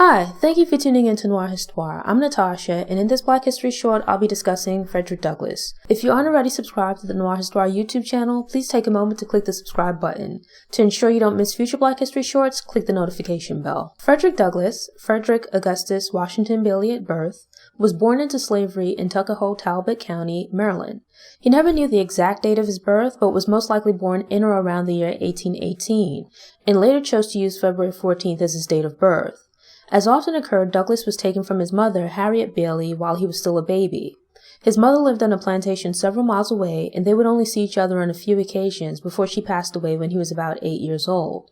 Hi, thank you for tuning in to Noir Histoire. I'm Natasha, and in this Black History short, I'll be discussing Frederick Douglass. If you aren't already subscribed to the Noir Histoire YouTube channel, please take a moment to click the subscribe button. To ensure you don't miss future Black History shorts, click the notification bell. Frederick Douglass, Frederick Augustus Washington Bailey at birth, was born into slavery in Tuckahoe, Talbot County, Maryland. He never knew the exact date of his birth, but was most likely born in or around the year 1818, and later chose to use February 14th as his date of birth. As often occurred, Douglass was taken from his mother, Harriet Bailey, while he was still a baby. His mother lived on a plantation several miles away, and they would only see each other on a few occasions before she passed away when he was about 8 years old.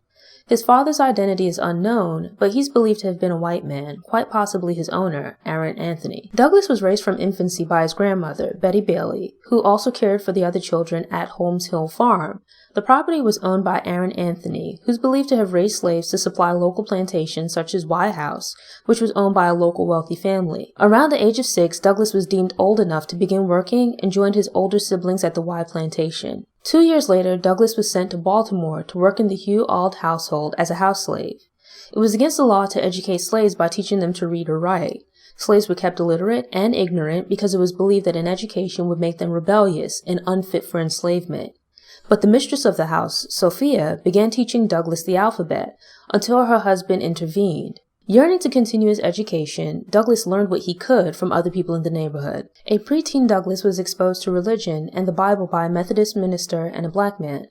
His father's identity is unknown, but he's believed to have been a white man, quite possibly his owner, Aaron Anthony. Douglass was raised from infancy by his grandmother, Betty Bailey, who also cared for the other children at Holmes Hill Farm. The property was owned by Aaron Anthony, who's believed to have raised slaves to supply local plantations such as White House, which was owned by a local wealthy family. Around the age of 6, Douglass was deemed old enough to begin working and joined his older siblings at the Y plantation. 2 years later, Douglass was sent to Baltimore to work in the Hugh Auld household as a house slave. It was against the law to educate slaves by teaching them to read or write. Slaves were kept illiterate and ignorant because it was believed that an education would make them rebellious and unfit for enslavement. But the mistress of the house, Sophia, began teaching Douglass the alphabet until her husband intervened. Yearning to continue his education, Douglass learned what he could from other people in the neighborhood. A preteen Douglass was exposed to religion and the Bible by a Methodist minister and a black man.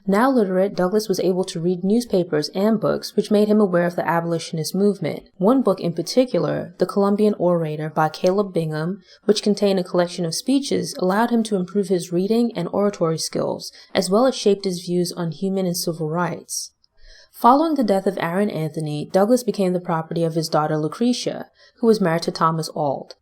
Now literate, Douglass was able to read newspapers and books which made him aware of the abolitionist movement. One book in particular, The Columbian Orator by Caleb Bingham, which contained a collection of speeches, allowed him to improve his reading and oratory skills, as well as shaped his views on human and civil rights. Following the death of Aaron Anthony, Douglass became the property of his daughter Lucretia, who was married to Thomas Auld.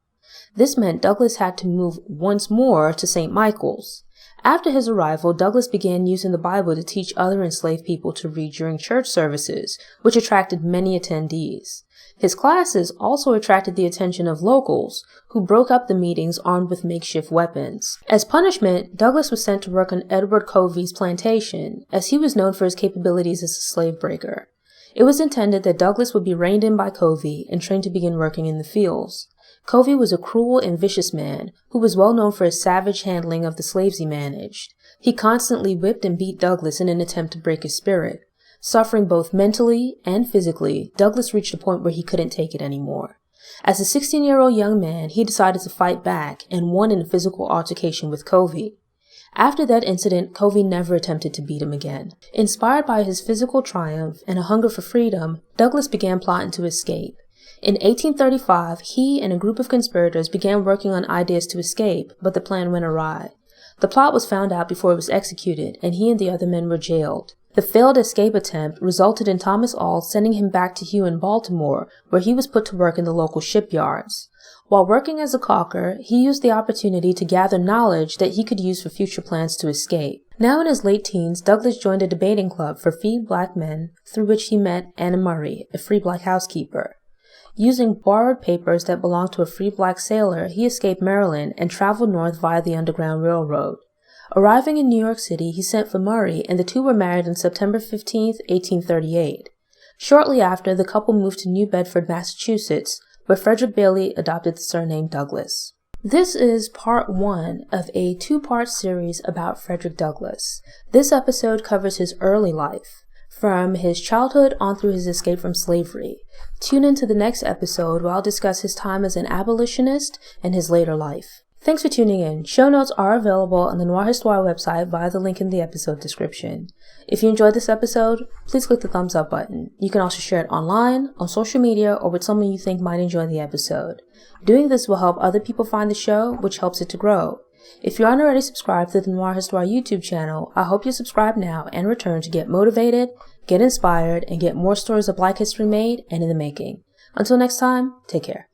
This meant Douglass had to move once more to St. Michael's. After his arrival, Douglass began using the Bible to teach other enslaved people to read during church services, which attracted many attendees. His classes also attracted the attention of locals, who broke up the meetings armed with makeshift weapons. As punishment, Douglass was sent to work on Edward Covey's plantation, as he was known for his capabilities as a slave breaker. It was intended that Douglass would be reined in by Covey and trained to begin working in the fields. Covey was a cruel and vicious man who was well known for his savage handling of the slaves he managed. He constantly whipped and beat Douglass in an attempt to break his spirit. Suffering both mentally and physically, Douglass reached a point where he couldn't take it anymore. As a 16-year-old young man, he decided to fight back and won in a physical altercation with Covey. After that incident, Covey never attempted to beat him again. Inspired by his physical triumph and a hunger for freedom, Douglass began plotting to escape. In 1835, he and a group of conspirators began working on ideas to escape, but the plan went awry. The plot was found out before it was executed, and he and the other men were jailed. The failed escape attempt resulted in Thomas Auld sending him back to Hugh in Baltimore, where he was put to work in the local shipyards. While working as a caulker, he used the opportunity to gather knowledge that he could use for future plans to escape. Now in his late teens, Douglass joined a debating club for free black men, through which he met Anna Murray, a free black housekeeper. Using borrowed papers that belonged to a free black sailor, he escaped Maryland and traveled north via the Underground Railroad. Arriving in New York City, he sent for Murray, and the two were married on September 15, 1838. Shortly after, the couple moved to New Bedford, Massachusetts, where Frederick Bailey adopted the surname Douglass. This is part 1 of a 2-part series about Frederick Douglass. This episode covers his early life, from his childhood on through his escape from slavery. Tune into the next episode where I'll discuss his time as an abolitionist and his later life. Thanks for tuning in. Show notes are available on the Noir Histoire website via the link in the episode description. If you enjoyed this episode, please click the thumbs up button. You can also share it online, on social media, or with someone you think might enjoy the episode. Doing this will help other people find the show, which helps it to grow. If you aren't already subscribed to the Noir Histoire YouTube channel, I hope you subscribe now and return to get motivated, get inspired, and get more stories of Black history made and in the making. Until next time, take care.